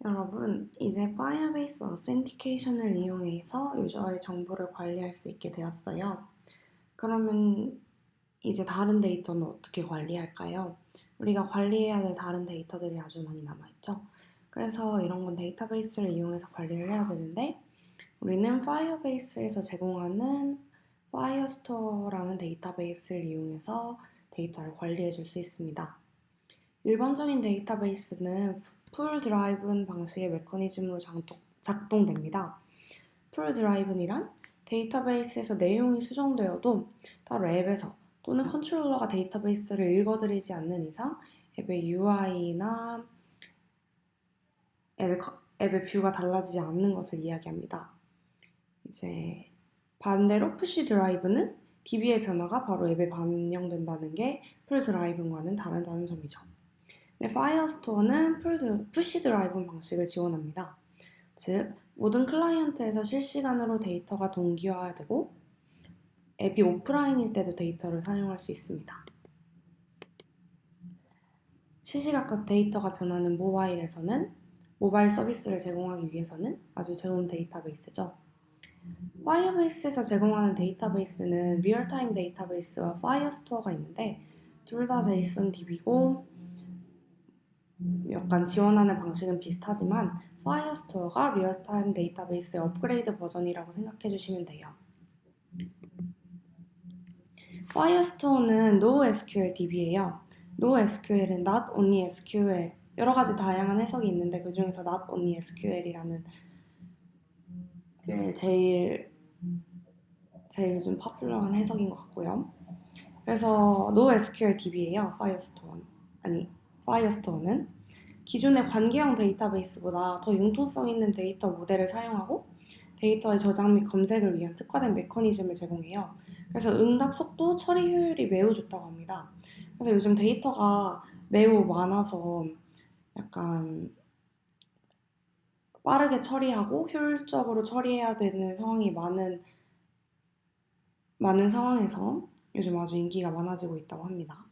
여러분, 이제 파이어베이스 어센티케이션을 이용해서 유저의 정보를 관리할 수 있게 되었어요. 그러면 이제 다른 데이터는 어떻게 관리할까요? 우리가 관리해야 될 다른 데이터들이 아주 많이 남아있죠. 그래서 이런 건 데이터베이스를 이용해서 관리를 해야 되는데, 우리는 파이어베이스에서 제공하는 파이어스토어라는 데이터베이스를 이용해서 데이터를 관리해 줄 수 있습니다. 일반적인 데이터베이스는 풀 드라이븐 방식의 메커니즘으로 작동됩니다. 풀 드라이븐이란 데이터베이스에서 내용이 수정되어도 따로 앱에서 또는 컨트롤러가 데이터베이스를 읽어들이지 않는 이상 앱의 UI나 앱의 뷰가 달라지지 않는 것을 이야기합니다. 이제 반대로 푸시 드라이브는 DB의 변화가 바로 앱에 반영된다는 게 풀 드라이븐과는 다르다는 점이죠. 네, 파이어스토어는 푸시 드라이브 방식을 지원합니다. 즉, 모든 클라이언트에서 실시간으로 데이터가 동기화되고 앱이 오프라인일 때도 데이터를 사용할 수 있습니다. 시시각각 데이터가 변하는 모바일에서는 모바일 서비스를 제공하기 위해서는 아주 좋은 데이터베이스죠. 파이어베이스에서 제공하는 데이터베이스는 리얼타임 데이터베이스와 파이어스토어가 있는데 둘 다 JSON-DB고 약간 지원하는 방식은 비슷하지만 파이어스토어가 리얼타임 데이터베이스의 업그레이드 버전이라고 생각해 주시면 돼요. 파이어스토어는 NoSQL DB예요. NoSQL은 Not Only SQL 여러 가지 다양한 해석이 있는데 그 중에서 Not Only SQL이라는 게 제일 요즘 파퓰러한 해석인 것 같고요. 그래서 NoSQL DB예요. 파이어스토어는 기존의 관계형 데이터베이스보다 더 융통성 있는 데이터 모델을 사용하고 데이터의 저장 및 검색을 위한 특화된 메커니즘을 제공해요. 그래서 응답 속도, 처리 효율이 매우 좋다고 합니다. 그래서 요즘 데이터가 매우 많아서 약간 빠르게 처리하고 효율적으로 처리해야 되는 상황이 많은 상황에서 요즘 아주 인기가 많아지고 있다고 합니다.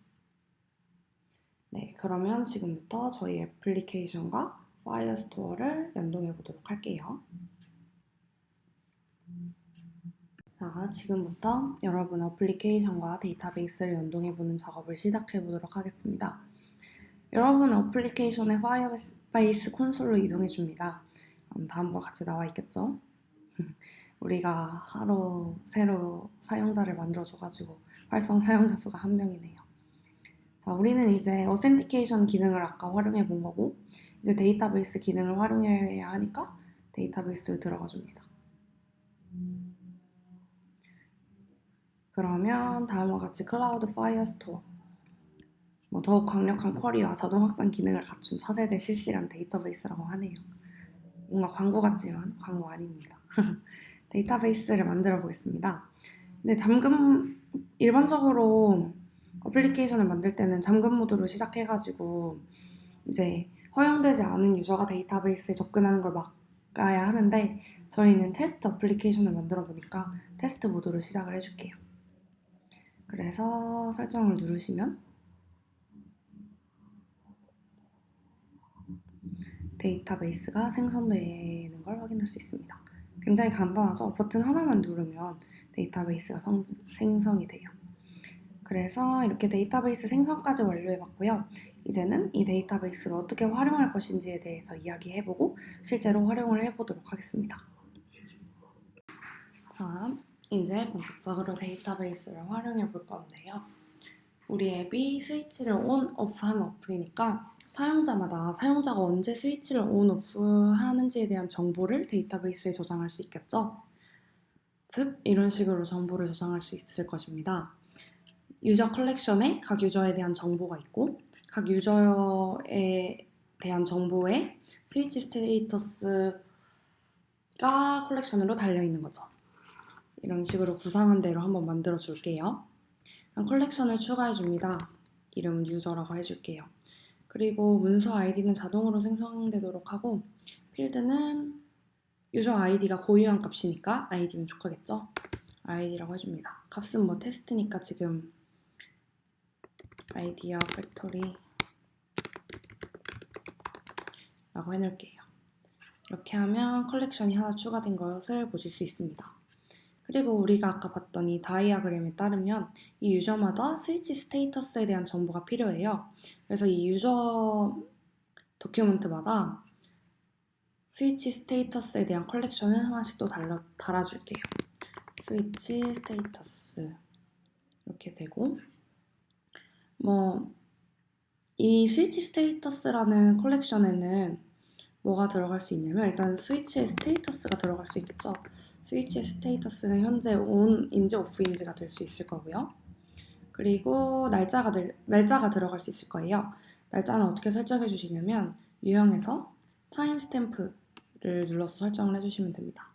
네, 그러면 지금부터 저희 애플리케이션과 파이어스토어를 연동해 보도록 할게요. 자, 지금부터 여러분 어플리케이션과 데이터베이스를 연동해보는 작업을 시작해보도록 하겠습니다. 여러분 어플리케이션의 파이어베이스 콘솔로 이동해줍니다. 다음과 같이 나와 있겠죠? 우리가 하루 새로 사용자를 만들어줘가지고 활성 사용자 수가 1명이네요. 자, 우리는 이제 어센티케이션 기능을 아까 활용해 본 거고 이제 데이터베이스 기능을 활용해야 하니까 데이터베이스를 들어가 줍니다. 그러면 다음과 같이 클라우드 파이어스토어 더욱 강력한 쿼리와 자동 확장 기능을 갖춘 차세대 실시간 데이터베이스라고 하네요. 뭔가 광고 같지만 광고 아닙니다. 데이터베이스를 만들어 보겠습니다. 근데 일반적으로 어플리케이션을 만들 때는 잠금 모드로 시작해가지고 이제 허용되지 않은 유저가 데이터베이스에 접근하는 걸 막아야 하는데 저희는 테스트 어플리케이션을 만들어 보니까 테스트 모드로 시작을 해줄게요. 그래서 설정을 누르시면 데이터베이스가 생성되는 걸 확인할 수 있습니다. 굉장히 간단하죠? 버튼 하나만 누르면 데이터베이스가 생성이 돼요. 그래서 이렇게 데이터베이스 생성까지 완료해봤고요. 이제는 이 데이터베이스를 어떻게 활용할 것인지에 대해서 이야기해보고 실제로 활용을 해보도록 하겠습니다. 자, 이제 본격적으로 데이터베이스를 활용해 볼 건데요. 우리 앱이 스위치를 온, 오프 하는 어플이니까 사용자마다 사용자가 언제 스위치를 온, 오프 하는지에 대한 정보를 데이터베이스에 저장할 수 있겠죠? 즉, 이런 식으로 정보를 저장할 수 있을 것입니다. 유저 컬렉션에 각 유저에 대한 정보가 있고 각 유저에 대한 정보에 스위치 스테이터스가 컬렉션으로 달려있는 거죠. 이런 식으로 구상한 대로 한번 만들어 줄게요. 컬렉션을 추가해 줍니다. 이름은 유저라고 해줄게요. 그리고 문서 아이디는 자동으로 생성되도록 하고 필드는 유저 아이디가 고유한 값이니까 아이디면 족하겠죠? 아이디라고 해줍니다. 값은 뭐 테스트니까 지금 아이디어 팩토리 라고 해놓을게요. 이렇게 하면 컬렉션이 하나 추가된 것을 보실 수 있습니다. 그리고 우리가 아까 봤던 이 다이아그램에 따르면 이 유저마다 스위치 스테이터스에 대한 정보가 필요해요. 그래서 이 유저 도큐멘트마다 스위치 스테이터스에 대한 컬렉션을 하나씩 또 달아줄게요. 스위치 스테이터스 이렇게 되고 이 스위치 스테이터스라는 컬렉션에는 뭐가 들어갈 수 있냐면 일단 스위치의 스테이터스가 들어갈 수 있겠죠. 스위치의 스테이터스는 현재 ON인지 OFF인지가 될 수 있을 거고요. 그리고 날짜가 들어갈 수 있을 거예요. 날짜는 어떻게 설정해 주시냐면 유형에서 타임스탬프를 눌러서 설정을 해주시면 됩니다.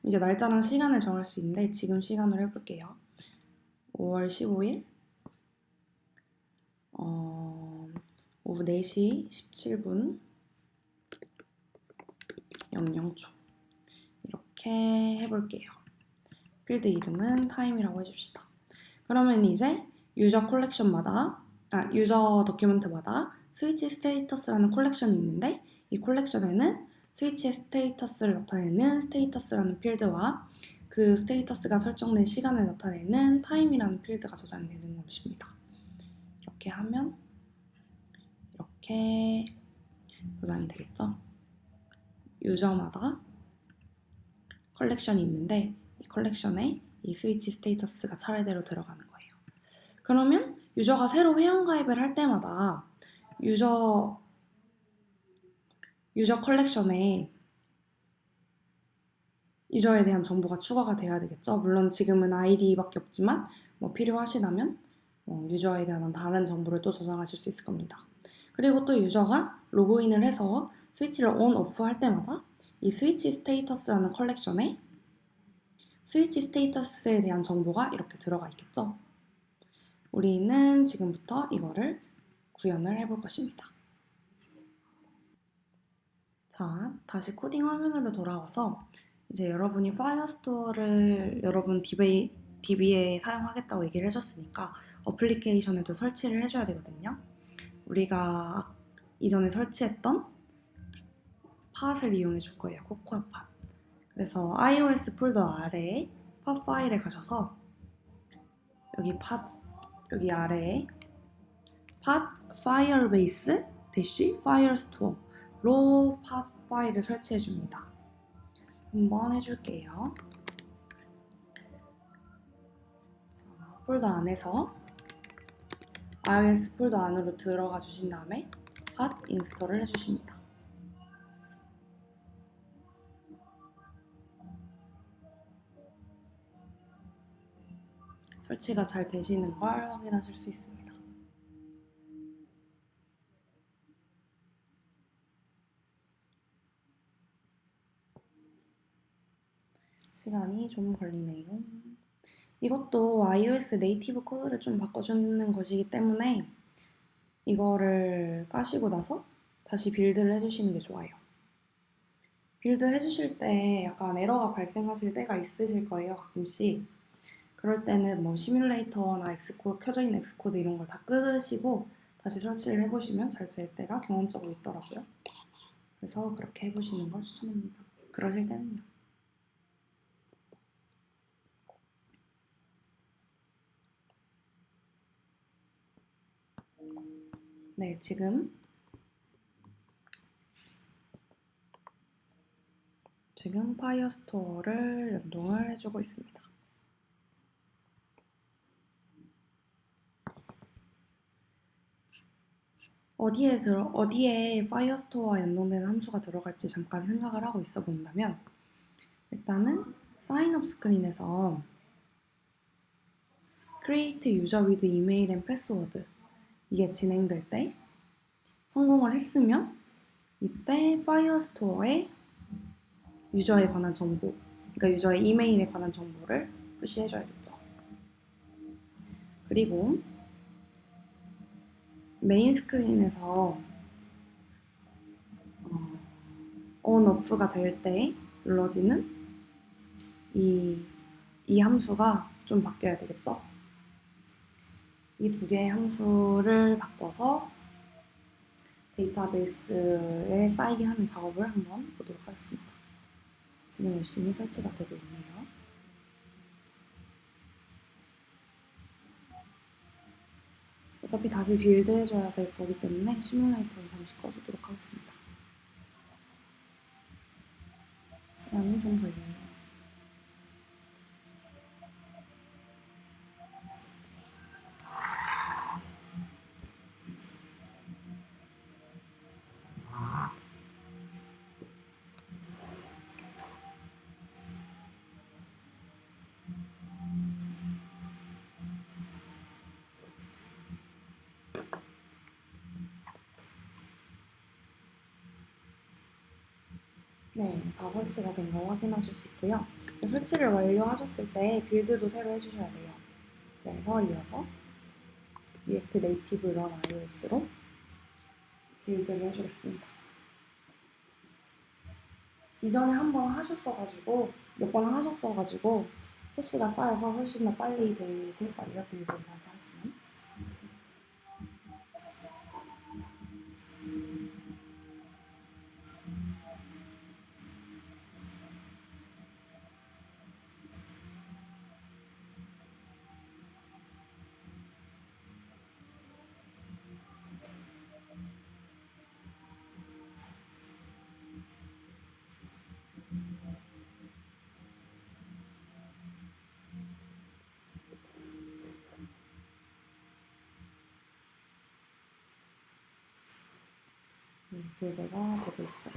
이제 날짜랑 시간을 정할 수 있는데 지금 시간으로 해볼게요. 5월 15일 오후 4시 17분 00초 이렇게 해볼게요. 필드 이름은 타임이라고 해줍시다. 그러면 이제 유저 도큐멘트마다 스위치 스테이터스라는 콜렉션이 있는데 이 콜렉션에는 스위치의 스테이터스를 나타내는 스테이터스라는 필드와 그 스테이터스가 설정된 시간을 나타내는 타임이라는 필드가 저장이 되는 것입니다. 이렇게 하면 이렇게 저장이 되겠죠. 유저마다 컬렉션이 있는데 이 컬렉션에 이 스위치 스테이터스가 차례대로 들어가는 거예요. 그러면 유저가 새로 회원가입을 할 때마다 유저 컬렉션에 유저에 대한 정보가 추가가 돼야 되겠죠. 물론 지금은 아이디밖에 없지만 필요하시다면 유저에 대한 다른 정보를 또 저장하실 수 있을 겁니다. 그리고 또 유저가 로그인을 해서 스위치를 온, 오프 할 때마다 이 스위치 스테이터스라는 컬렉션에 스위치 스테이터스에 대한 정보가 이렇게 들어가 있겠죠. 우리는 지금부터 이거를 구현을 해볼 것입니다. 자, 다시 코딩 화면으로 돌아와서 이제 여러분이 파이어스토어를 여러분 DB에 사용하겠다고 얘기를 해줬으니까 어플리케이션에도 설치를 해줘야 되거든요. 우리가 이전에 설치했던 팟을 이용해 줄 거예요. 코코아 팟. 그래서 iOS 폴더 아래에 팟 파일에 가셔서 여기 아래에 팟 파이어베이스 파이어스토어로 팟 파일을 설치해 줍니다. 한번 해줄게요. 폴더 안에서 iOS 폴더 안으로 들어가 주신 다음에 팟 인스톨을 해주십니다. 설치가 잘 되시는 걸 확인하실 수 있습니다. 시간이 좀 걸리네요. 이것도 iOS 네이티브 코드를 좀 바꿔주는 것이기 때문에 이거를 까시고 나서 다시 빌드를 해주시는 게 좋아요. 빌드 해주실 때 약간 에러가 발생하실 때가 있으실 거예요, 가끔씩. 그럴 때는 시뮬레이터나 켜져 있는 엑스코드 이런 걸 다 끄시고 다시 설치를 해보시면 잘 될 때가 경험적으로 있더라고요. 그래서 그렇게 해보시는 걸 추천합니다. 그러실 때는요. 네, 지금 파이어스토어를 연동을 해주고 있습니다. 어디에 파이어스토어와 연동되는 함수가 들어갈지 잠깐 생각을 하고 있어 본다면 일단은 사인업 스크린에서 create user with email and password 이게 진행될 때 성공을 했으면 이때 파이어스토어에 유저에 관한 정보, 그러니까 유저의 이메일에 관한 정보를 푸시해줘야겠죠. 그리고 메인 스크린에서 on, off가 될 때 눌러지는 이 함수가 좀 바뀌어야 되겠죠. 이 두 개의 함수를 바꿔서 데이터베이스에 쌓이게 하는 작업을 한번 보도록 하겠습니다. 지금 열심히 설치가 되고 있네요. 어차피 다시 빌드 해줘야 될 거기 때문에 시뮬레이터를 잠시 꺼주도록 하겠습니다. 시간이 좀 걸려요. 네, 다 설치가 된 걸 확인하실 수 있고요. 설치를 완료하셨을 때 빌드도 새로 해주셔야 돼요. 그래서 이어서 리액트 네이티브 런 iOS로 빌드를 해주겠습니다. 이전에 한 번 하셨어가지고 몇 번 하셨어가지고 캐시가 쌓여서 훨씬 더 빨리 되실걸요. 빌드를 다시 하시면. 빌드가 되고 있어요.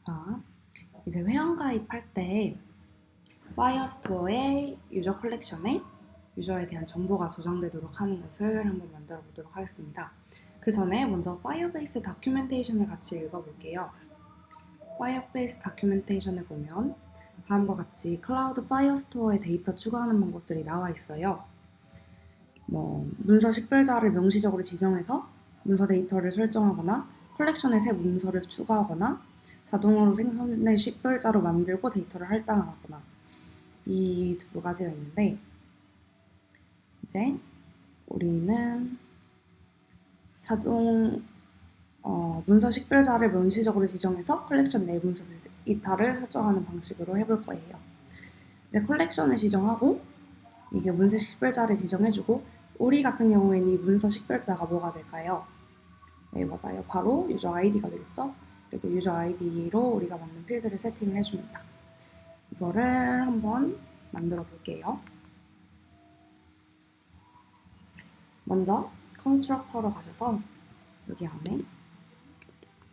자, 이제 회원가입할 때 파이어스토어의 유저 컬렉션에 유저에 대한 정보가 저장되도록 하는 것을 한번 만들어 보도록 하겠습니다. 그 전에 먼저 파이어베이스 다큐멘테이션을 같이 읽어볼게요. 파이어베이스 다큐멘테이션을 보면 다음과 같이 클라우드 파이어스토어에 데이터 추가하는 방법들이 나와 있어요. 문서 식별자를 명시적으로 지정해서 문서 데이터를 설정하거나 컬렉션에 새 문서를 추가하거나 자동으로 생성된 식별자로 만들고 데이터를 할당하거나 이 두 가지가 있는데 이제 우리는 문서 식별자를 명시적으로 지정해서 컬렉션 내 문서 데이터를 설정하는 방식으로 해볼 거예요. 이제 컬렉션을 지정하고 이게 문서 식별자를 지정해주고 우리 같은 경우에는 이 문서 식별자가 뭐가 될까요? 네, 맞아요. 바로 유저 아이디가 되겠죠? 그리고 유저 아이디로 우리가 맞는 필드를 세팅을 해줍니다. 이거를 한번 만들어 볼게요. 먼저 컨스트럭터로 가셔서 여기 안에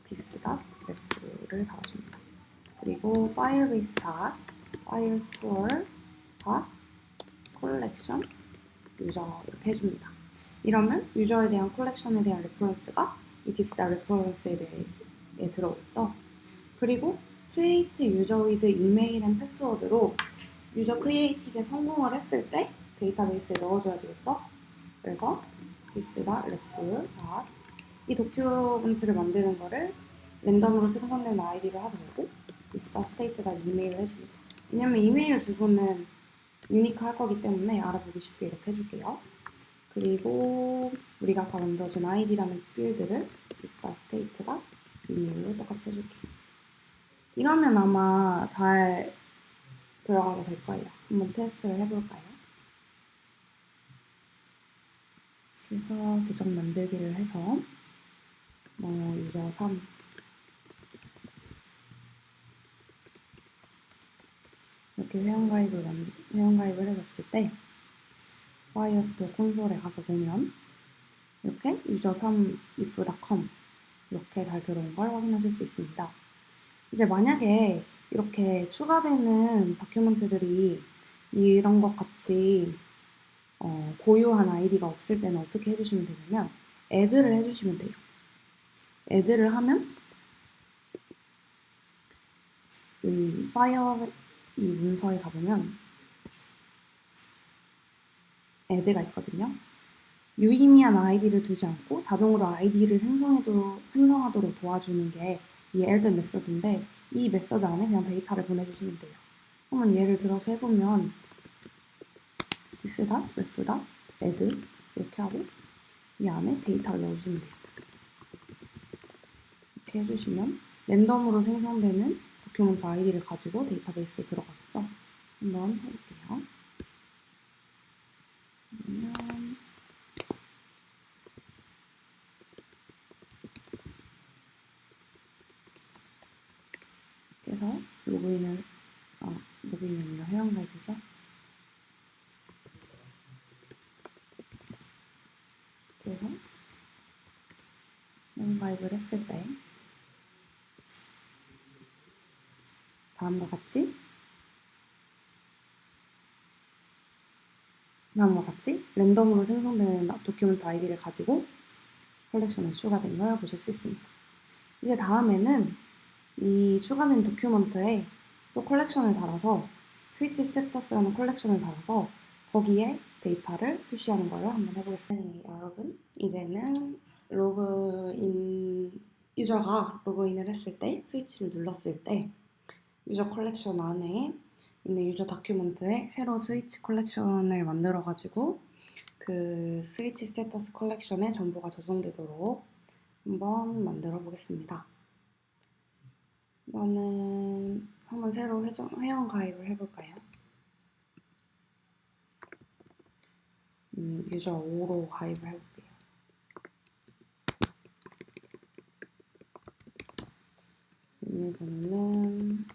this.ref를 달아줍니다. 그리고 filebase.firestore.collection 유저 이렇게 해줍니다. 이러면 유저에 대한 컬렉션에 대한 레퍼런스가 이 this.reference에 들어오겠죠. 그리고 create user with email and password로 유저 크리에이티브에 성공을 했을 때 데이터베이스에 넣어줘야 되겠죠. 그래서 this.ref 이 도큐멘트를 만드는 거를 랜덤으로 생성되는 아이디를 하지 말고 this.state가 이메일을 해줍니다. 왜냐면 이메일 주소는 유니크 할 거기 때문에 알아보기 쉽게 이렇게 해줄게요. 그리고 우리가 아까 만들어준 아이디라는 필드를 this.state가 이메일로 똑같이 해줄게요. 이러면 아마 잘 들어가게 될 거예요. 한번 테스트를 해볼까요? 그래서 계정 만들기를 해서 유저 3 이렇게 회원가입을 해줬을 때 파이어스토어 콘솔에 가서 보면 이렇게 유저 3 if.com 이렇게 잘 들어온 걸 확인하실 수 있습니다. 이제 만약에 이렇게 추가되는 다큐멘트들이 이런 것 같이 고유한 아이디가 없을 때는 어떻게 해주시면 되냐면 add를 해주시면 돼요. add를 하면 이 문서에 가보면 add가 있거든요. 유의미한 아이디를 두지 않고 자동으로 아이디를 생성하도록 도와주는 게 이 add 메서드인데 이 메서드 안에 그냥 데이터를 보내주시면 돼요. 한번 예를 들어서 해보면 this.ref.add 이렇게 하고 이 안에 데이터를 넣어주시면 돼요. 이렇게 해주시면 랜덤으로 생성되는 도큐멘트 아이디를 가지고 데이터베이스에 들어가겠죠. 한번 해볼게요. 그래서 로그인이 아니라 회원가입이죠. 그래서 회원가입을 했을 때 다음과 같이 랜덤으로 생성되는 도큐멘트 아이디를 가지고 컬렉션에 추가된 걸 보실 수 있습니다. 이제 다음에는 이 추가된 도큐멘트에 또 컬렉션을 달아서 스위치 스테터스라는 컬렉션을 달아서 거기에 데이터를 푸시하는 걸 한번 해보겠습니다. 여러분, 이제는 유저가 로그인을 했을 때 스위치를 눌렀을 때 유저 컬렉션 안에 있는 유저 다큐멘트에 새로 스위치 컬렉션을 만들어 가지고 그 스위치 스테터스 컬렉션에 정보가 저장되도록 한번 만들어 보겠습니다. 나는 한번 새로 회원 가입을 해볼까요? 유저 5로 가입을 해볼게요. 비밀번호는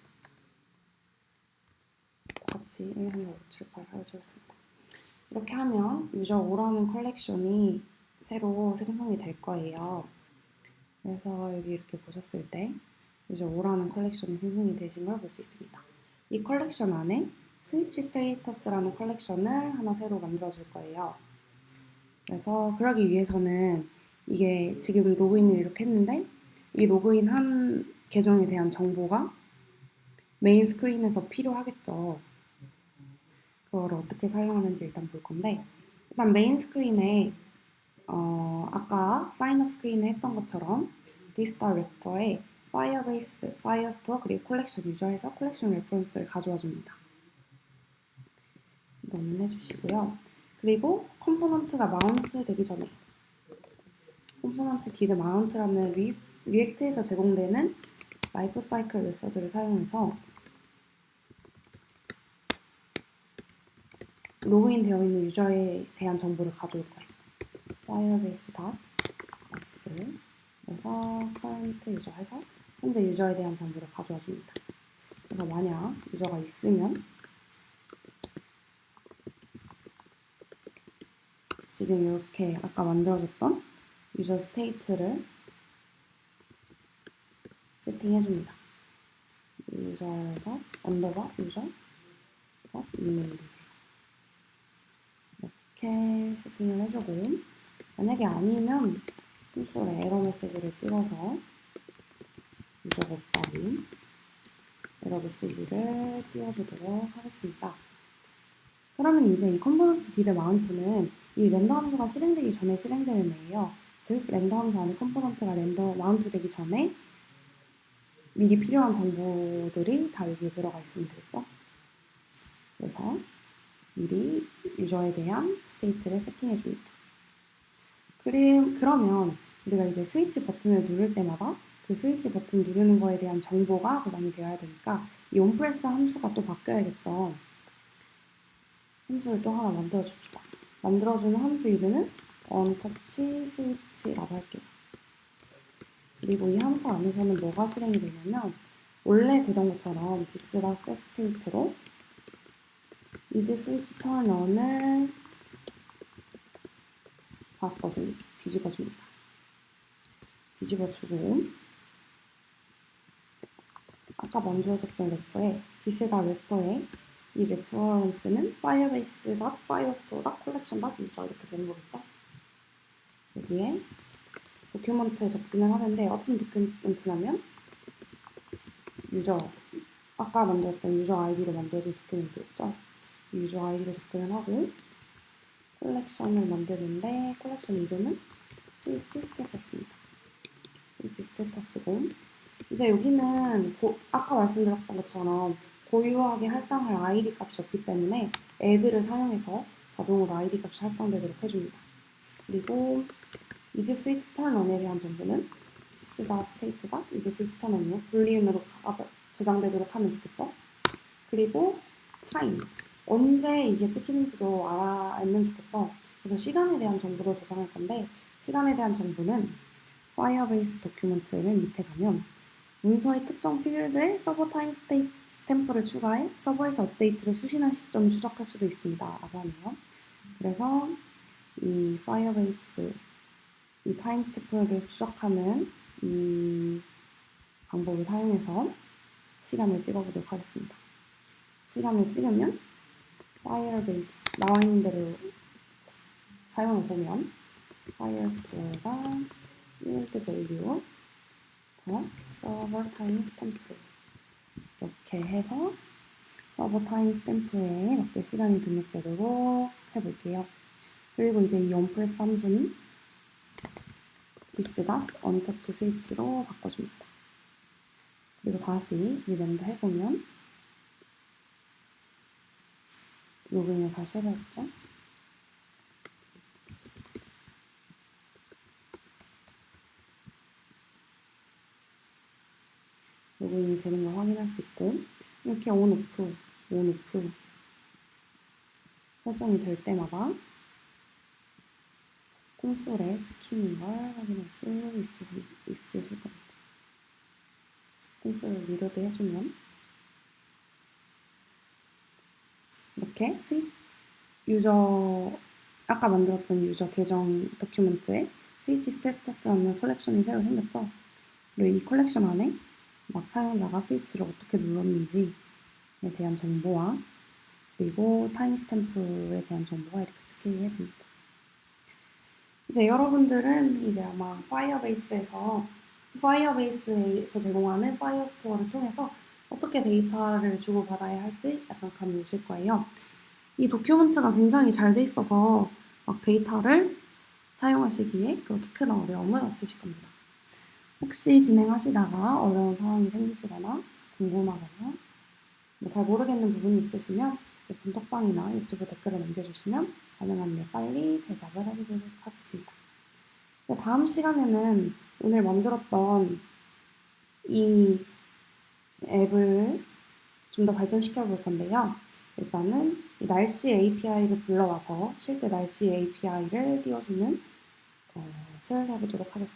똑같이 1, 3, 4, 5, 7, 8 해주겠습니다. 이렇게 하면 유저 5라는 컬렉션이 새로 생성이 될 거예요. 그래서 여기 이렇게 보셨을 때 이제 5라는 컬렉션이 생성이 되신 걸 볼 수 있습니다. 이 컬렉션 안에 스위치 스테이터스라는 컬렉션을 하나 새로 만들어 줄 거예요. 그래서 그러기 위해서는 이게 지금 로그인을 이렇게 했는데 이 로그인 한 계정에 대한 정보가 메인 스크린에서 필요하겠죠. 그걸 어떻게 사용하는지 일단 볼 건데 일단 메인 스크린에 아까 사인업 스크린에 했던 것처럼 디스타 래퍼에 파이어베이스, 파이어스토어 그리고 콜렉션 유저에서 콜렉션 레퍼런스를 가져와 줍니다. 이거는 해주시고요. 그리고 컴포넌트가 마운트 되기 전에 컴포넌트 디드 마운트라는 리액트에서 제공되는 라이프 사이클 메서드를 사용해서 로그인 되어 있는 유저에 대한 정보를 가져올 거예요. firebase.s에서 current 유저에서 현재 유저에 대한 정보를 가져와 줍니다. 그래서 만약 유저가 있으면 지금 이렇게 아까 만들어줬던 유저 스테이트를 세팅해줍니다. 유저 언더바 유저 이메일 이렇게 세팅을 해주고 만약에 아니면 콘솔에 에러 메시지를 찍어서 유저가 없다면 에러 메시지를 띄워주도록 하겠습니다. 그러면 이제 이 컴포넌트 디드 마운트는 이 렌더 함수가 실행되기 전에 실행되는 애예요. 즉 렌더 함수 안에 컴포넌트가 렌더 마운트 되기 전에 미리 필요한 정보들이 다 여기에 들어가 있으면 되겠죠. 그래서 미리 유저에 대한 스테이트를 세팅해 줍니다. 그러면 우리가 이제 스위치 버튼을 누를 때마다 그 스위치 버튼 누르는 거에 대한 정보가 저장이 되어야 되니까 이 onPress 함수가 또 바뀌어야겠죠. 함수를 또 하나 만들어 줍시다. 만들어주는 함수 이름은 onTouchSwitch라고 할게요. 그리고 이 함수 안에서는 뭐가 실행이 되냐면 원래 되던 것처럼 this.setState로 isSwitchTurnOn을 뒤집어줍니다. 뒤집어주고 아까 만들어줬던 래퍼에 this.래퍼에 이 레퍼런스는 firebase.firestore.collection.user 이렇게 되는 거겠죠? 여기에 도큐먼트에 접근을 하는데 어떤 도큐먼트냐면 유저 아까 만들었던 유저 아이디로 만들어진 도큐멘트였죠? 이 유저 아이디로 접근을 하고 콜렉션을 만드는데 콜렉션 이름은 스위치 스테이터스입니다. 스위치 스테이터스고 이제 여기는 아까 말씀드렸던 것처럼 고유하게 할당할 id 값이 없기 때문에 add를 사용해서 자동으로 id 값이 할당되도록 해줍니다. 그리고 isSwitchTurnOn에 대한 정보는 this.state가 isSwitchTurnOn이요. 불리언으로 저장되도록 하면 좋겠죠. 그리고 time 언제 이게 찍히는지도 알면 좋겠죠. 그래서 시간에 대한 정보도 저장할 건데 시간에 대한 정보는 Firebase 도큐멘트를 밑에 가면 문서의 특정 필드에 서버 타임 스탬프를 추가해 서버에서 업데이트를 수신한 시점을 추적할 수도 있습니다. 라고 하네요. 그래서 이 Firebase 이 타임 스탬프를 추적하는 이 방법을 사용해서 시간을 찍어보도록 하겠습니다. 시간을 찍으면 Firebase 나와 있는 대로 사용해 보면 Firestore가 field value 서버 타임 스탬프 이렇게 해서 서버 타임 스탬프에 맞게 시간이 등록되도록 해볼게요. 그리고 이제 이 onPress 함수는 this.onTouchSwitch로 바꿔줍니다. 그리고 다시 리랜더 해보면 로그인을 다시 해봐야겠죠? 로그인이 되는 걸 확인할 수 있고 이렇게 on, off 설정이 될 때마다 콘솔에 찍히는 걸 확인할 수 있으실 겁니다. 콘솔을 리로드 해주면 이렇게 유저 아까 만들었던 유저 계정 도큐멘트에 스위치 스테이터스라는 컬렉션이 새로 생겼죠. 그리고 이 컬렉션 안에 막 사용자가 스위치를 어떻게 눌렀는지에 대한 정보와 그리고 타임스탬프에 대한 정보가 이렇게 찍히게 됩니다. 이제 여러분들은 이제 아마 파이어베이스에서 제공하는 파이어스토어를 통해서 어떻게 데이터를 주고받아야 할지 약간 감이 오실 거예요. 이 도큐먼트가 굉장히 잘 돼 있어서 막 데이터를 사용하시기에 그렇게 큰 어려움은 없으실 겁니다. 혹시 진행하시다가 어려운 상황이 생기시거나 궁금하거나 잘 모르겠는 부분이 있으시면 높은 톡방이나 유튜브 댓글을 남겨주시면 가능한 일 빨리 대답을 해드리도록 하겠습니다. 다음 시간에는 오늘 만들었던 이 앱을 좀 더 발전시켜 볼 건데요. 일단은 이 날씨 API를 불러와서 실제 날씨 API를 띄워주는 것을 해보도록 하겠습니다.